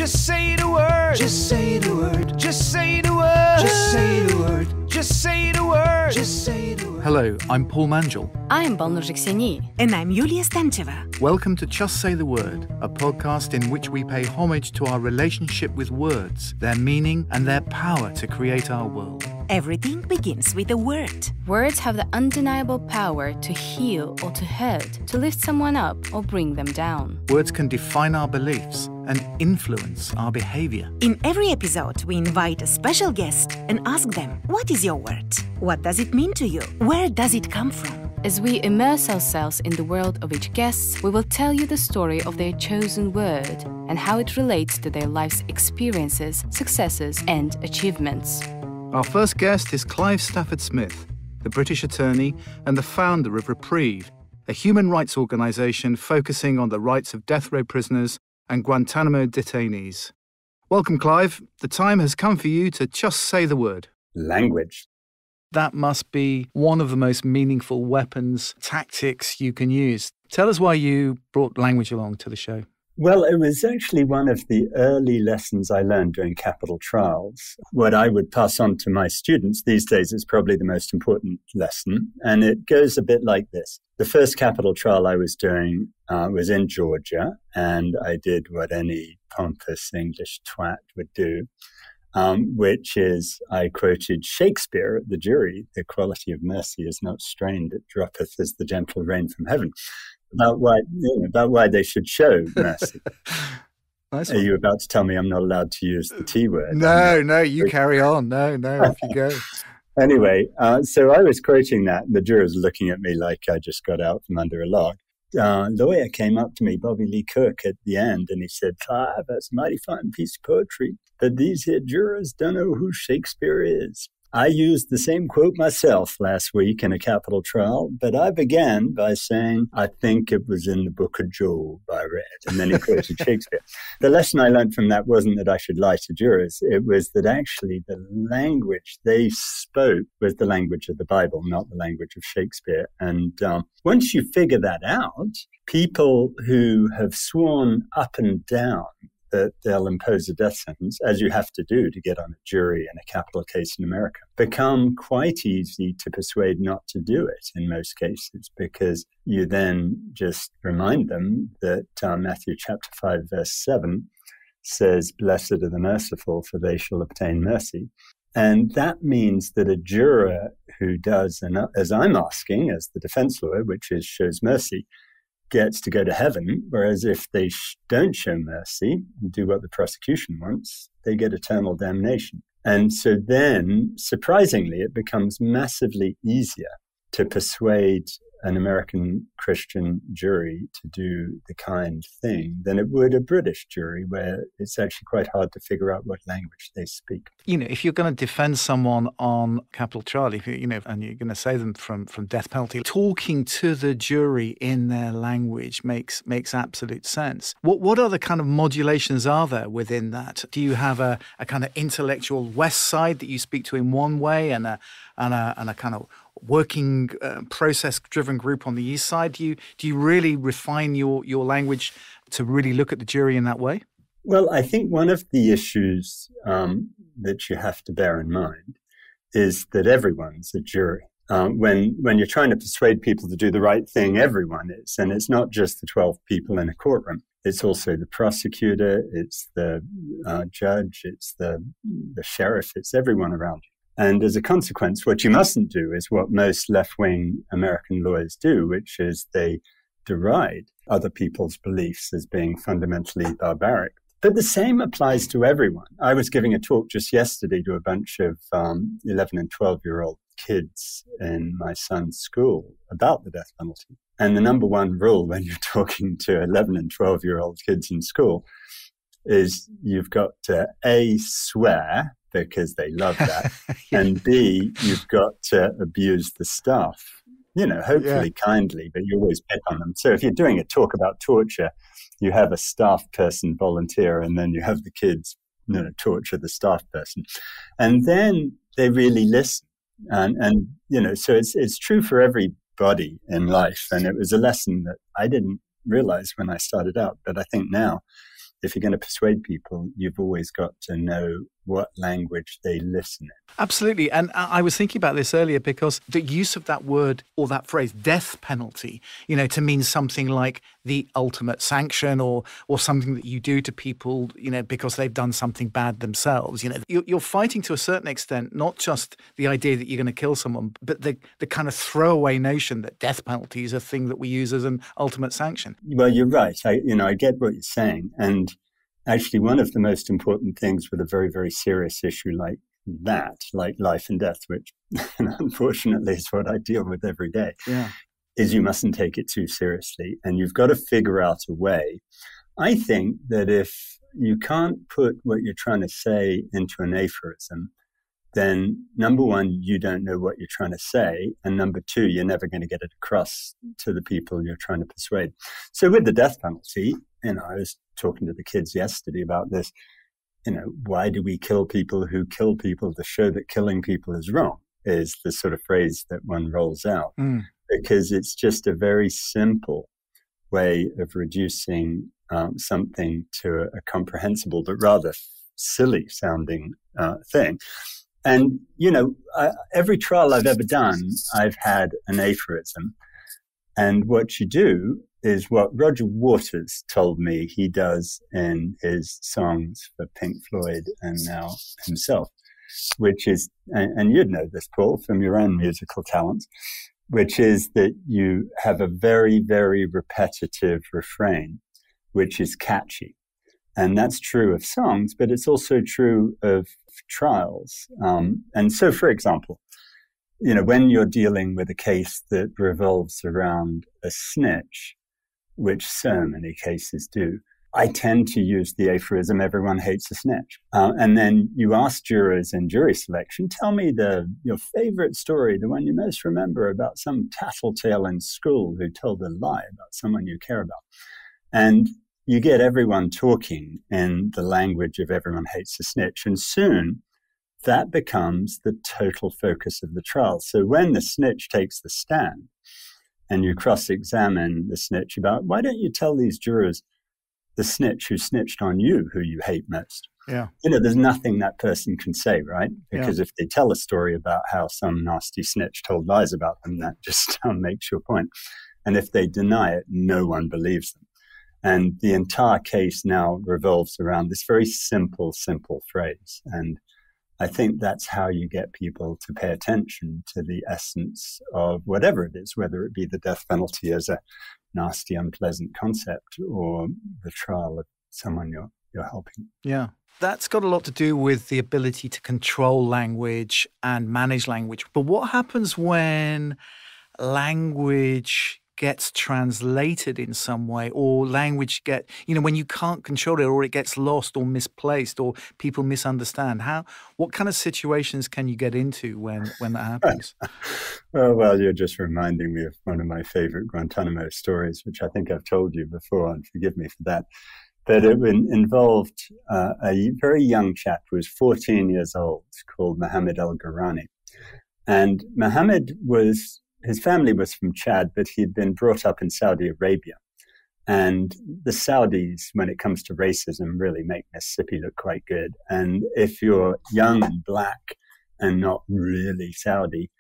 Just say the word. Just say the word. Just say the word. Just say the word. Just say the word. Just say the word. Hello, I'm Paul Manjel. I'm Balnur Kseni. And I'm Yulia Stancheva. Welcome to Just Say the Word, a podcast in which we pay homage to our relationship with words, their meaning and their power to create our world. Everything begins with a word. Words have the undeniable power to heal or to hurt, to lift someone up or bring them down. Words can define our beliefs and influence our behavior. In every episode, we invite a special guest and ask them, what is your word? What does it mean to you? Where does it come from? As we immerse ourselves in the world of each guest, we will tell you the story of their chosen word and how it relates to their life's experiences, successes, and achievements. Our first guest is Clive Stafford Smith, the British attorney and the founder of Reprieve, a human rights organisation focusing on the rights of death row prisoners and Guantánamo detainees. Welcome, Clive. The time has come for you to just say the word. Language. That must be one of the most meaningful weapons, tactics you can use. Tell us why you brought language along to the show. Well, it was actually one of the early lessons I learned during capital trials. What I would pass on to my students these days is probably the most important lesson, and it goes a bit like this. The first capital trial I was doing was in Georgia, and I did what any pompous English twat would do, which is I quoted Shakespeare at the jury, "The quality of mercy is not strained, it droppeth as the gentle rain from heaven," about why they should show mercy. Nice Are you about to tell me I'm not allowed to use the T word? No, you carry on. No, off you go. Anyway, so I was quoting that, and the jurors were looking at me like I just got out from under a log. Lawyer came up to me, Bobby Lee Cook, at the end, and he said, "Clive, that's a mighty fine piece of poetry, but these here jurors don't know who Shakespeare is." I used the same quote myself last week in a capital trial, but I began by saying, "I think it was in the book of Job I read," and then he quoted Shakespeare. The lesson I learned from that wasn't that I should lie to jurors. It was that actually the language they spoke was the language of the Bible, not the language of Shakespeare. And once you figure that out, people who have sworn up and down that they'll impose a death sentence, as you have to do to get on a jury in a capital case in America, become quite easy to persuade not to do it in most cases, because you then just remind them that Matthew chapter 5, verse 7 says, "Blessed are the merciful, for they shall obtain mercy." And that means that a juror who does, as I'm asking, as the defense lawyer, which is shows mercy, gets to go to heaven, whereas if they don't show mercy and do what the prosecution wants, they get eternal damnation. And so then, surprisingly, it becomes massively easier to persuade an American Christian jury to do the kind thing than it would a British jury, where it's actually quite hard to figure out what language they speak. If you're going to defend someone on capital trial, and you're going to save them from death penalty, talking to the jury in their language makes absolute sense. What other kind of modulations are there within that? Do you have a kind of intellectual West side that you speak to in one way, and a kind of working process-driven group on the east side? Do you really refine your language to really look at the jury in that way? Well, I think one of the issues that you have to bear in mind is that everyone's a jury. When you're trying to persuade people to do the right thing, everyone is. And it's not just the 12 people in a courtroom. It's also the prosecutor, it's the judge, it's the sheriff, it's everyone around you. And as a consequence, what you mustn't do is what most left-wing American lawyers do, which is they deride other people's beliefs as being fundamentally barbaric. But the same applies to everyone. I was giving a talk just yesterday to a bunch of 11 and 12-year-old kids in my son's school about the death penalty. And the number one rule when you're talking to 11 and 12-year-old kids in school is you've got to A, swear, because they love that, yeah. And B, you've got to abuse the staff, hopefully kindly, but you always pick on them. So if you're doing a talk about torture, you have a staff person volunteer, and then you have the kids torture the staff person. And then they really listen. And so it's true for everybody in life. And it was a lesson that I didn't realize when I started out, but I think now if you're going to persuade people, you've always got to know what language they listen in. Absolutely. And I was thinking about this earlier because the use of that word or that phrase, death penalty, to mean something like the ultimate sanction or something that you do to people, because they've done something bad themselves. You're fighting to a certain extent, not just the idea that you're going to kill someone, but the kind of throwaway notion that death penalty is a thing that we use as an ultimate sanction. Well, you're right. I get what you're saying. And actually, one of the most important things with a very, very serious issue like that, like life and death, which unfortunately is what I deal with every day, is you mustn't take it too seriously. And you've got to figure out a way. I think that if you can't put what you're trying to say into an aphorism, then number one, you don't know what you're trying to say. And number two, you're never going to get it across to the people you're trying to persuade. So with the death penalty, I was talking to the kids yesterday about this, why do we kill people who kill people to show that killing people is wrong, is the sort of phrase that one rolls out. Because it's just a very simple way of reducing something to a comprehensible but rather silly sounding thing. And, every trial I've ever done, I've had an aphorism. And what you do is what Roger Waters told me he does in his songs for Pink Floyd and now himself, which is, and you'd know this, Paul, from your own musical talents, which is that you have a very, very repetitive refrain, which is catchy. And that's true of songs, but it's also true of trials. And so, for example, when you're dealing with a case that revolves around a snitch, which so many cases do, I tend to use the aphorism, everyone hates a snitch. And then you ask jurors in jury selection, tell me your favorite story, the one you most remember about some tattletale in school who told a lie about someone you care about. And you get everyone talking in the language of everyone hates a snitch. And soon that becomes the total focus of the trial. So when the snitch takes the stand and you cross-examine the snitch about, why don't you tell these jurors the snitch who snitched on you, who you hate most? Yeah. There's nothing that person can say, right? Because if they tell a story about how some nasty snitch told lies about them, that just makes your point. And if they deny it, no one believes them. And the entire case now revolves around this very simple phrase. And I think that's how you get people to pay attention to the essence of whatever it is, whether it be the death penalty as a nasty, unpleasant concept or the trial of someone you're helping. Yeah. That's got a lot to do with the ability to control language and manage language. But what happens when language gets translated in some way, or language when you can't control it, or it gets lost or misplaced, or people misunderstand? What kind of situations can you get into when that happens? Well, you're just reminding me of one of my favorite Guantánamo stories, which I think I've told you before, and forgive me for that. But it involved a very young chap who was 14 years old, called Mohammed El-Ghorani. And Mohammed his family was from Chad, but he'd been brought up in Saudi Arabia. And the Saudis, when it comes to racism, really make Mississippi look quite good. And if you're young and black and not really Saudi,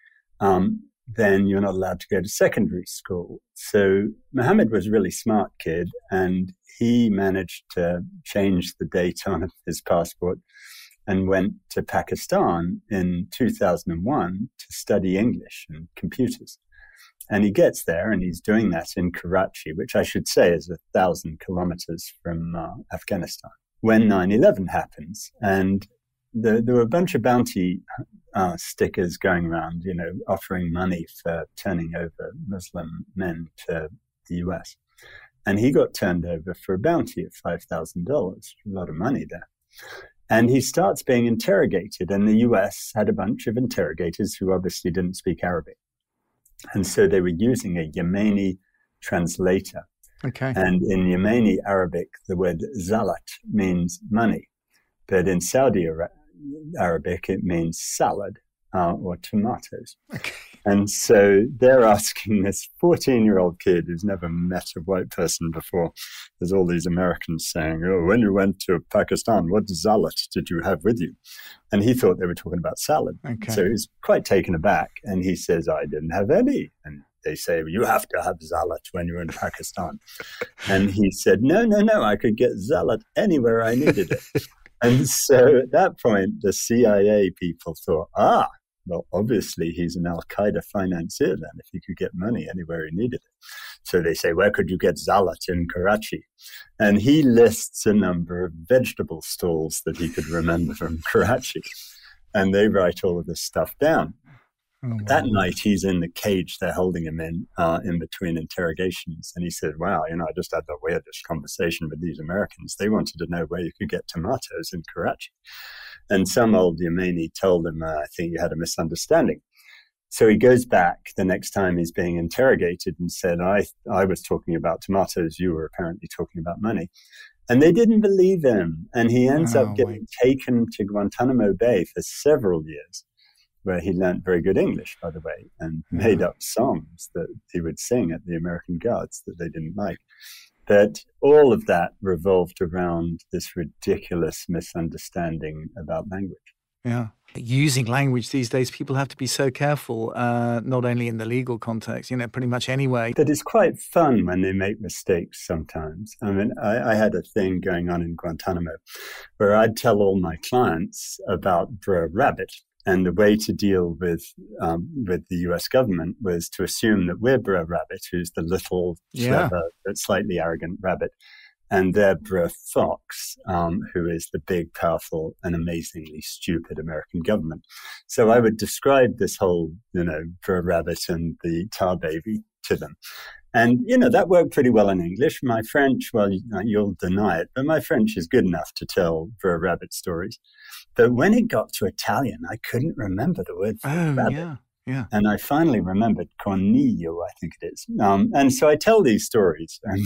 then you're not allowed to go to secondary school. So Mohammed was a really smart kid, and he managed to change the date on his passport and went to Pakistan in 2001 to study English and computers. And he gets there, and he's doing that in Karachi, which I should say is 1,000 kilometers from Afghanistan, when 9/11 happens. And there were a bunch of bounty stickers going around, offering money for turning over Muslim men to the US. And he got turned over for a bounty of $5,000, a lot of money there. And he starts being interrogated, and the US had a bunch of interrogators who obviously didn't speak Arabic. And so they were using a Yemeni translator. Okay. And in Yemeni Arabic, the word zalat means money. But in Saudi Arabic, it means salad or tomatoes. Okay. And so they're asking this 14-year-old kid who's never met a white person before. There's all these Americans saying, oh, when you went to Pakistan, what zalat did you have with you? And he thought they were talking about salad. Okay. So he's quite taken aback. And he says, I didn't have any. And they say, well, you have to have zalat when you're in Pakistan. And he said, no, I could get zalat anywhere I needed it. And so at that point, the CIA people thought, well, obviously he's an Al-Qaeda financier then, if he could get money anywhere he needed it. So they say, where could you get zalat in Karachi? And he lists a number of vegetable stalls that he could remember from Karachi. And they write all of this stuff down. Oh, wow. That night, he's in the cage they're holding him in between interrogations. And he said, wow, I just had the weirdest conversation with these Americans. They wanted to know where you could get tomatoes in Karachi. And some old Yemeni told him, I think you had a misunderstanding. So he goes back the next time he's being interrogated and said, I was talking about tomatoes. You were apparently talking about money. And they didn't believe him. And he ends up getting taken to Guantánamo Bay for several years, where he learned very good English, by the way, and made up songs that he would sing at the American Guards that they didn't like. But all of that revolved around this ridiculous misunderstanding about language. Yeah. Using language these days, people have to be so careful, not only in the legal context, pretty much anyway. But it's quite fun when they make mistakes sometimes. I mean, I had a thing going on in Guantánamo where I'd tell all my clients about Brer Rabbit. And the way to deal with the U.S. government was to assume that we're Brer Rabbit, who's the little, clever, but slightly arrogant rabbit, and they're Brer Fox, who is the big, powerful, and amazingly stupid American government. So I would describe this whole, Brer Rabbit and the tar baby to them. And, that worked pretty well in English. My French, well, you'll deny it, but my French is good enough to tell Brer Rabbit stories. But when it got to Italian, I couldn't remember the word for rabbit. Yeah. And I finally remembered coniglio, I think it is. And so I tell these stories, and,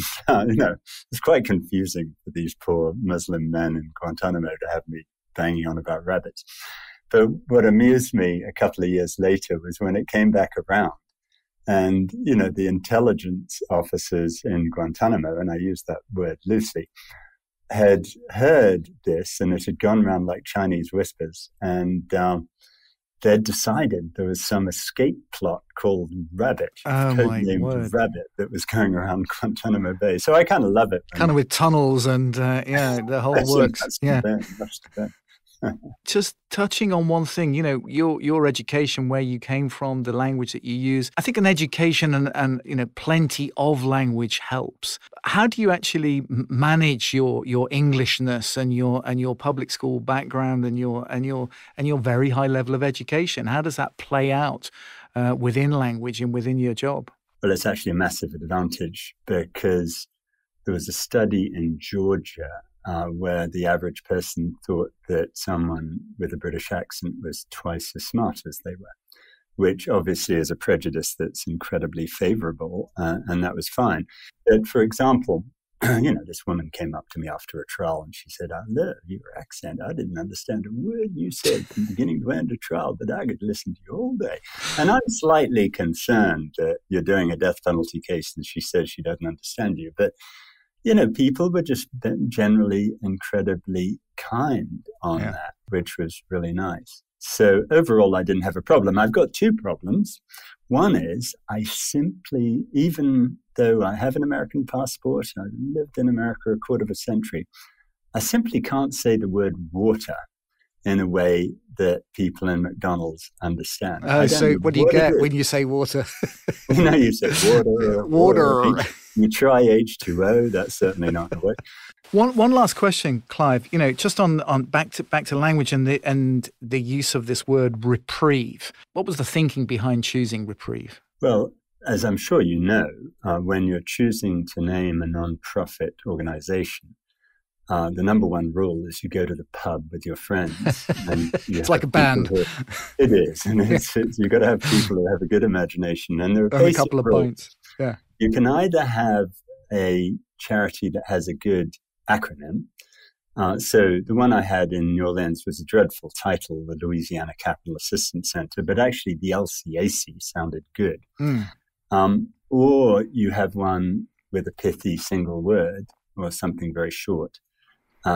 it's quite confusing for these poor Muslim men in Guantánamo to have me banging on about rabbits. But what amused me a couple of years later was when it came back around. And, the intelligence officers in Guantánamo, and I use that word loosely, had heard this, and it had gone around like Chinese whispers. And they'd decided there was some escape plot called Rabbit, codenamed Rabbit, that was going around Guantánamo Bay. So I kind of love it. Kind of with tunnels and, the whole works. Yeah. Just touching on one thing, your education, where you came from, the language that you use. I think an education and plenty of language helps. How do you actually manage your Englishness and your public school background and your very high level of education? How does that play out within language and within your job? Well, it's actually a massive advantage because there was a study in Georgia where the average person thought that someone with a British accent was twice as smart as they were, which obviously is a prejudice that's incredibly favorable, and that was fine. But for example, this woman came up to me after a trial and she said, I love your accent. I didn't understand a word you said from beginning to end of trial, but I could listen to you all day. And I'm slightly concerned that you're doing a death penalty case and she says she doesn't understand you. But people were just generally incredibly kind on that, which was really nice. So overall, I didn't have a problem. I've got two problems. One is I simply, even though I have an American passport, and I've lived in America a quarter of a century, I simply can't say the word water in a way that people in McDonald's understand. So what do you get when you say water? You say water. Water. You try H2O, that's certainly not going to work. One last question, Clive. Just on back to language and the use of this word reprieve. What was the thinking behind choosing reprieve? Well, as I'm sure you know, when you're choosing to name a non-profit organization, the number one rule is you go to the pub with your friends. And it's like a band. It is. And you've got to have people who have a good imagination. And there are a couple of points. Yeah. You can either have a charity that has a good acronym, So the one I had in New Orleans was a dreadful title, the Louisiana Capital Assistance Center, but actually the LCAC sounded good. Or you have one with a pithy single word or something very short,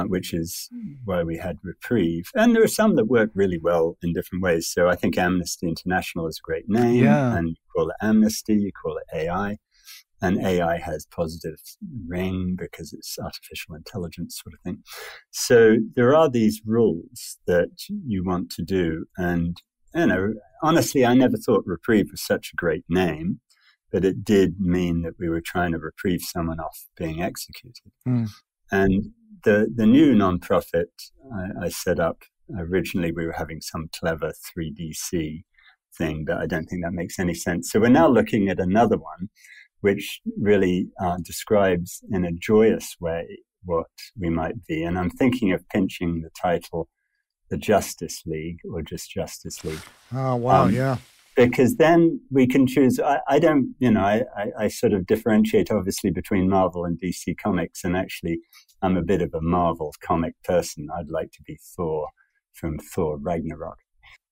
which is why we had Reprieve. And there are some that work really well in different ways. So I think Amnesty International is a great name. Yeah. And you call it Amnesty, you call it AI. And AI has positive ring because it's artificial intelligence sort of thing. So there are these rules that you want to do. And, honestly, I never thought Reprieve was such a great name, but it did mean that we were trying to reprieve someone off being executed. And the new nonprofit I set up, originally we were having some clever 3DC thing, but I don't think that makes any sense. So we're now looking at another one, which really describes in a joyous way what we might be. And I'm thinking of pinching the title, The Justice League, or just Justice League. Oh, wow, yeah. Because then we can choose. I don't, I sort of differentiate obviously between Marvel and DC Comics. And actually, I'm a bit of a Marvel comic person. I'd like to be Thor from Thor Ragnarok.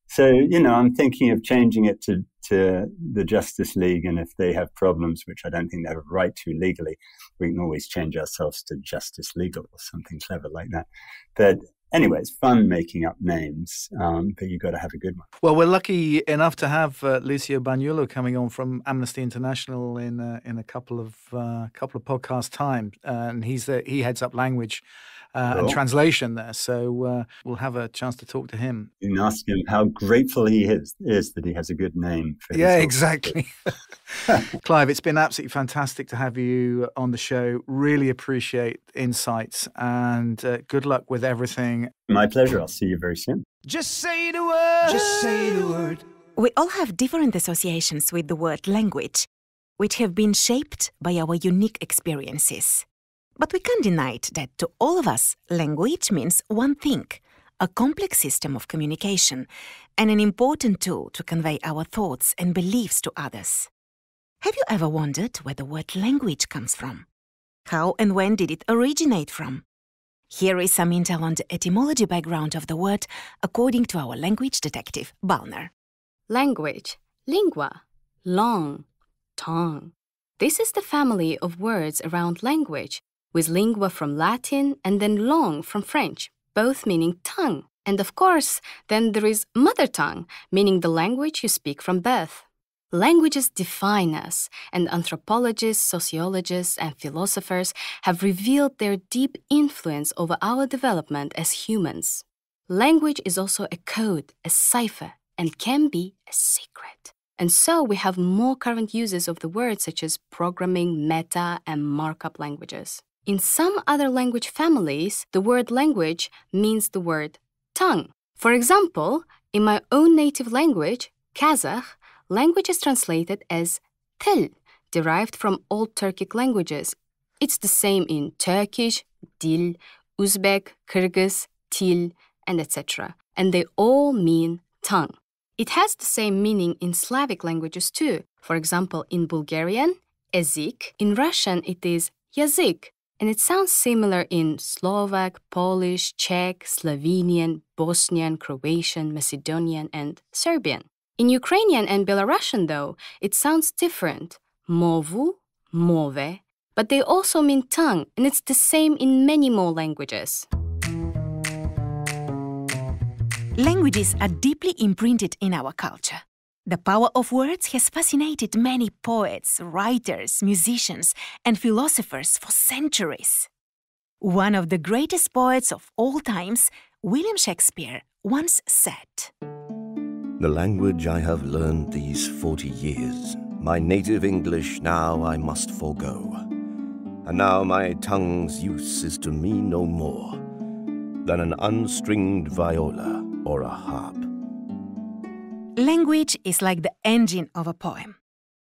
So, I'm thinking of changing it to the Justice League. And if they have problems, which I don't think they have a right to legally, we can always change ourselves to Justice Legal or something clever like that. But anyway, it's fun making up names, but you've got to have a good one. Well, we're lucky enough to have Lucio Bagnolo coming on from Amnesty International in a couple of podcast time, and he heads up language and translation there. So we'll have a chance to talk to him. You can ask him how grateful he is that he has a good name. For exactly. Clive, it's been absolutely fantastic to have you on the show. Really appreciate insights, and good luck with everything. My pleasure. I'll see you very soon. Just say the word. Just say the word. We all have different associations with the word language, which have been shaped by our unique experiences. But we can't deny it that to all of us, language means one thing, a complex system of communication and an important tool to convey our thoughts and beliefs to others. Have you ever wondered where the word language comes from? How and when did it originate from? Here is some intel on the etymology background of the word, according to our language detective, Balner. Language, lingua, long, tongue. This is the family of words around language, with lingua from Latin and then long from French, both meaning tongue. And of course, then there is mother tongue, meaning the language you speak from birth. Languages define us, and anthropologists, sociologists, and philosophers have revealed their deep influence over our development as humans. Language is also a code, a cipher, and can be a secret. And so we have more current uses of the word, such as programming, meta, and markup languages. In some other language families, the word language means the word tongue. For example, in my own native language, Kazakh, language is translated as til, derived from Old Turkic languages. It's the same in Turkish, dil, Uzbek, Kyrgyz, til, and etc. And they all mean tongue. It has the same meaning in Slavic languages too. For example, in Bulgarian, ezik. In Russian, it is yazyk. And it sounds similar in Slovak, Polish, Czech, Slovenian, Bosnian, Croatian, Macedonian, and Serbian. In Ukrainian and Belarusian, though, it sounds different. Movu, move. But they also mean tongue, and it's the same in many more languages. Languages are deeply imprinted in our culture. The power of words has fascinated many poets, writers, musicians, and philosophers for centuries. One of the greatest poets of all times, William Shakespeare, once said, "The language I have learned these 40 years, my native English now I must forego. And now my tongue's use is to me no more than an unstringed viola or a harp." Language is like the engine of a poem.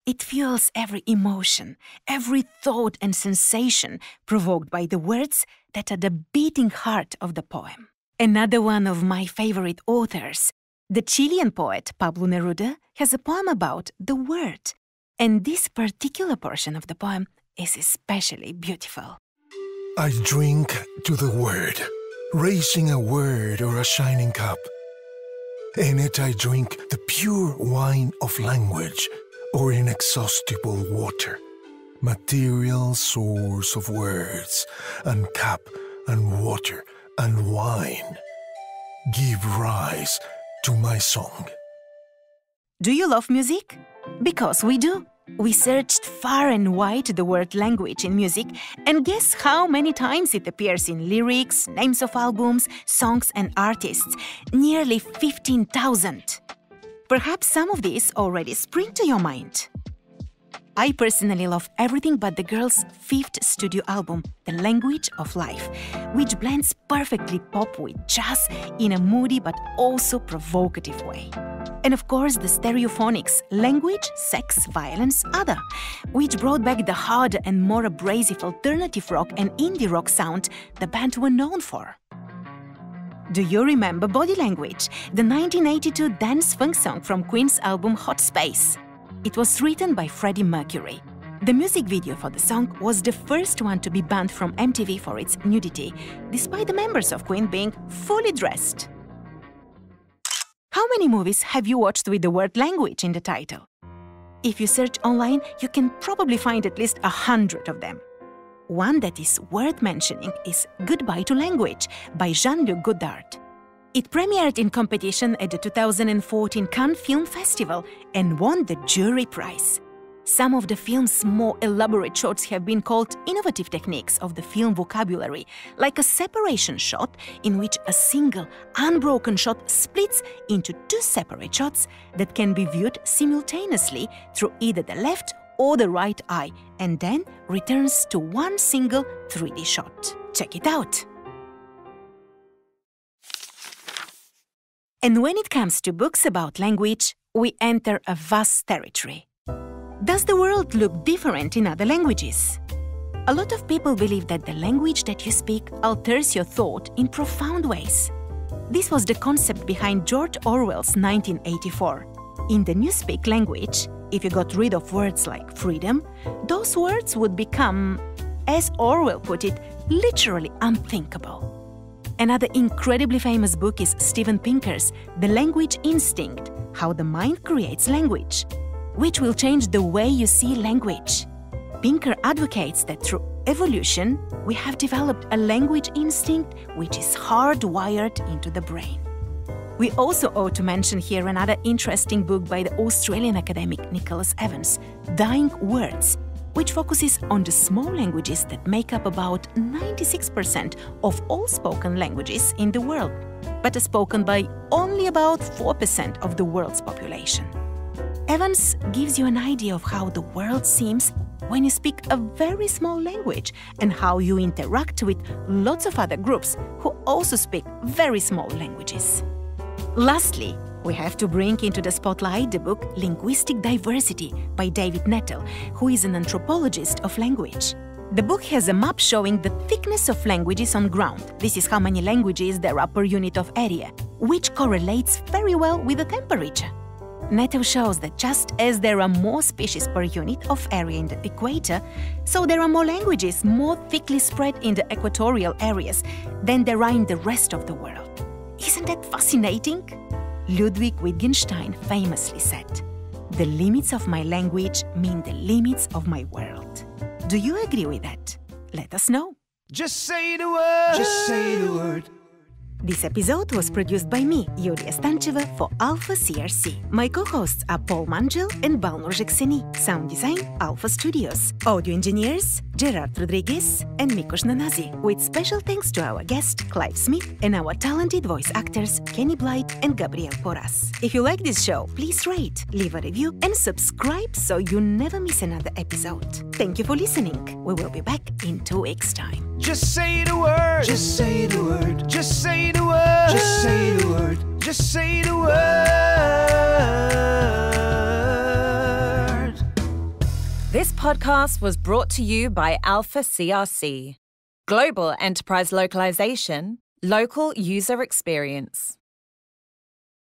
It fuels every emotion, every thought and sensation provoked by the words that are the beating heart of the poem. Another one of my favorite authors, the Chilean poet Pablo Neruda, has a poem about the word. And this particular portion of the poem is especially beautiful. I drink to the word. raising a word or a shining cup. In it I drink the pure wine of language or inexhaustible water, material source of words and cup and water and wine. Give rise to my song. Do you love music? Because we do. We searched far and wide the word language in music, and guess how many times it appears in lyrics, names of albums, songs and artists? Nearly 15,000. Perhaps some of these already spring to your mind. I personally love everything but the girls' 5th studio album, The Language of Life, which blends perfectly pop with jazz in a moody but also provocative way. And of course, the Stereophonics, Language, Sex, Violence, Other, which brought back the harder and more abrasive alternative rock and indie rock sound the band were known for. Do you remember Body Language, the 1982 dance funk song from Queen's album Hot Space? It was written by Freddie Mercury. The music video for the song was the first one to be banned from MTV for its nudity, despite the members of Queen being fully dressed. How many movies have you watched with the word language in the title? If you search online, you can probably find at least 100 of them. One that is worth mentioning is Goodbye to Language by Jean-Luc Godard. It premiered in competition at the 2014 Cannes Film Festival and won the jury prize. Some of the film's more elaborate shots have been called innovative techniques of the film vocabulary, like a separation shot in which a single, unbroken shot splits into 2 separate shots that can be viewed simultaneously through either the left or the right eye, and then returns to one single 3D shot. Check it out! And when it comes to books about language, we enter a vast territory. Does the world look different in other languages? A lot of people believe that the language that you speak alters your thought in profound ways. This was the concept behind George Orwell's 1984. In the Newspeak language, if you got rid of words like freedom, those words would become, as Orwell put it, literally unthinkable. Another incredibly famous book is Steven Pinker's The Language Instinct: How the Mind Creates Language, which will change the way you see language. Pinker advocates that through evolution, we have developed a language instinct which is hardwired into the brain. We also ought to mention here another interesting book by the Australian academic Nicholas Evans, Dying Words, which focuses on the small languages that make up about 96% of all spoken languages in the world, but are spoken by only about 4% of the world's population. Evans gives you an idea of how the world seems when you speak a very small language and how you interact with lots of other groups who also speak very small languages. Lastly, we have to bring into the spotlight the book Linguistic Diversity by David Nettle, who is an anthropologist of language. The book has a map showing the thickness of languages on ground. This is how many languages there are per unit of area, which correlates very well with the temperature. Nettle shows that just as there are more species per unit of area in the equator, so there are more languages more thickly spread in the equatorial areas than there are in the rest of the world. Isn't that fascinating? Ludwig Wittgenstein famously said, "The limits of my language mean the limits of my world." Do you agree with that? Let us know. Just say the word. Just say the word. This episode was produced by me, Yulia Stancheva, for Alpha CRC. My co-hosts are Paul Mangel and Balnor Jekseni. Sound design, Alpha Studios. Audio engineers, Gerard Rodriguez and Mikosh Nanazi. With special thanks to our guest, Clive Smith, and our talented voice actors, Kenny Blight and Gabriel Porras. If you like this show, please rate, leave a review, and subscribe so you never miss another episode. Thank you for listening. We will be back in 2 weeks' time. Just say the word. Just say the word. Just say the word. Just say the word. Just say the word. This podcast was brought to you by Alpha CRC. Global enterprise localization, local user experience.